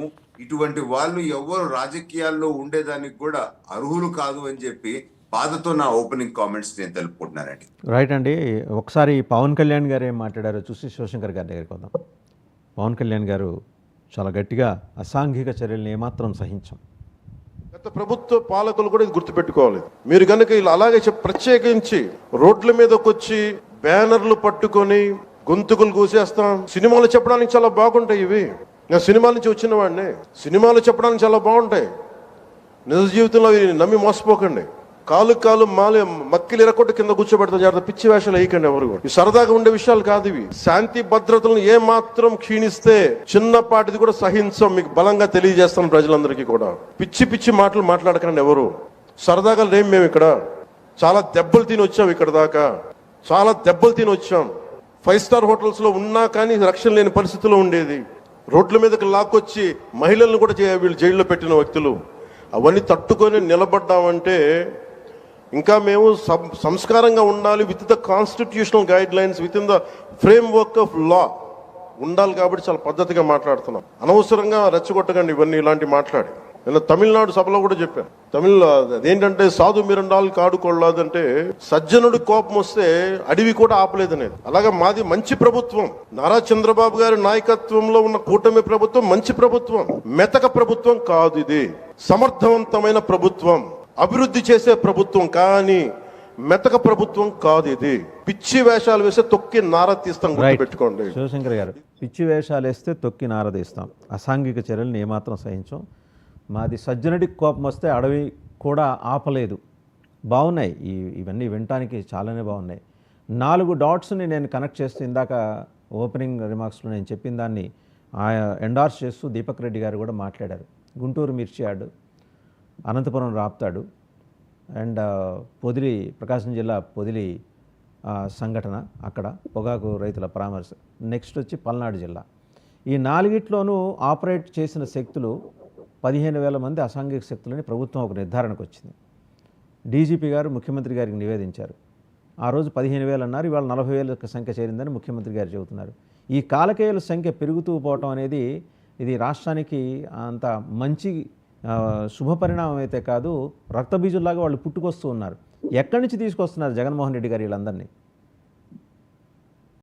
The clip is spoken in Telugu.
చేస్తాము, ఇటువంటి వాళ్ళు ఎవ్వరు రాజకీయాల్లో ఉండేదానికి కూడా అర్హులు కాదు అని చెప్పి బాధతో నా ఓపెనింగ్ కామెంట్స్ నేను తెలుపుకుంటున్నానండి. రైట్ అండి. ఒకసారి పవన్ కళ్యాణ్ గారు ఏం మాట్లాడారో చూసి శివశంకర్ గారి దగ్గరికి వద్దాం. పవన్ కళ్యాణ్ గారు చాలా గట్టిగా అసాంఘిక చర్యలను ఏమాత్రం సహించం. గత ప్రభుత్వ పాలకులు కూడా ఇది గుర్తుపెట్టుకోవాలి. మీరు కనుక ఇలా అలాగే ప్రత్యేకించి రోడ్ల మీదకి వచ్చి బ్యానర్లు పట్టుకొని గొంతుకులు కూసేస్తాం, సినిమాలు చెప్పడానికి చాలా బాగుంటాయి ఇవి. నేను సినిమాల నుంచి వచ్చిన వాడిని, సినిమాలు చెప్పడానికి చాలా బాగుంటాయి. నిజ జీవితంలో ఇవి నమ్మి మోసపోకండి. కాలు మక్కిలు ఎరకొట్టు కింద కూర్చోబెడతాం. జాగ్రత్త, పిచ్చి వేషాలు వేయకండి ఎవరు కూడా. ఇవి సరదాగా ఉండే విషయాలు కాదు ఇవి. శాంతి భద్రతలను ఏ మాత్రం క్షీణిస్తే చిన్నపాటిది కూడా సహించం, మీకు బలంగా తెలియజేస్తాను ప్రజలందరికీ కూడా. పిచ్చి మాటలు మాట్లాడకండి ఎవరు. సరదాగా లేం మేము ఇక్కడ. చాలా దెబ్బలు తిని వచ్చాం ఇక్కడ దాకా, చాలా దెబ్బలు తిని వచ్చాం. 5 స్టార్ హోటల్స్ లో ఉన్నా కానీ రక్షణ లేని పరిస్థితిలో ఉండేది. రోడ్ల మీదకి లాక్కొచ్చి మహిళలను కూడా వీళ్ళు జైల్లో పెట్టిన వ్యక్తులు. అవన్నీ తట్టుకొని నిలబడ్డామంటే ఇంకా మేము సంస్కారంగా ఉండాలి. With the constitutional guide lines, with in the frame work of law ఉండాలి. కాబట్టి చాలా పద్ధతిగా మాట్లాడుతున్నాం. అనవసరంగా రెచ్చగొట్టకండి ఇవన్నీ ఇలాంటి మాట్లాడి. నేను తమిళనాడు సభలో కూడా చెప్పాను. అదేంటంటే సాధు మిరండాలు కాడుకోలేదంటే సజ్జనుడి కోపం వస్తే అడవి కూడా ఆపలేదనేది. అలాగే మాది మంచి ప్రభుత్వం. నారా చంద్రబాబు గారి నాయకత్వంలో ఉన్న కూటమి ప్రభుత్వం మంచి ప్రభుత్వం, మెతక ప్రభుత్వం కాదు. ఇది సమర్థవంతమైన ప్రభుత్వం, అభివృద్ధి చేసే ప్రభుత్వం, కానీ మెతక ప్రభుత్వం కాదు. ఇది పిచ్చి వేషాలు వేస్తే తొక్కి నార తీస్తాం, గుర్తుపెట్టుకోండి. శివశంకర్ గారు, పిచ్చి వేషాలు వేస్తే తొక్కి నార తీస్తాం, అసాంఘిక చర్యలను ఏమాత్రం సహించం, మాది సజ్జనుడికి కోపం వస్తే అడవి కూడా ఆపలేదు. బాగున్నాయి ఇవన్నీ వినటానికి చాలానే బాగున్నాయి. 4 డాట్స్ని నేను కనెక్ట్ చేస్తూ ఇందాక ఓపెనింగ్ రిమార్క్స్లో నేను చెప్పిన దాన్ని ఎండార్స్ చేస్తూ దీపక్ రెడ్డి గారు కూడా మాట్లాడారు. గుంటూరు మిర్చి యార్డు, అనంతపురం రాప్తాడు, అండ్ పొదిలి, ప్రకాశం జిల్లా పొదిలి సంఘటన, అక్కడ పొగాకు రైతుల పరామర్శ. నెక్స్ట్ వచ్చి పల్నాడు జిల్లా. ఈ 4గిట్లోనూ ఆపరేట్ చేసిన శక్తులు 15,000 మంది అసాంఘిక శక్తులని ప్రభుత్వం ఒక నిర్ధారణకు వచ్చింది. డీజీపీ గారు ముఖ్యమంత్రి గారికి నివేదించారు. ఆ రోజు 15,000 అన్నారు, ఇవాళ 40,000 సంఖ్య చేరిందని ముఖ్యమంత్రి గారు చెబుతున్నారు. ఈ కాలకేయుల సంఖ్య పెరుగుతూ పోవటం అనేది ఇది రాష్ట్రానికి అంత మంచి శుభపరిణామం అయితే కాదు, రక్తబీజుల్లాగా వాళ్ళు పుట్టుకొస్తూ ఉన్నారు. ఎక్కడి నుంచి తీసుకొస్తున్నారు జగన్మోహన్ రెడ్డి గారు వీళ్ళందరినీ?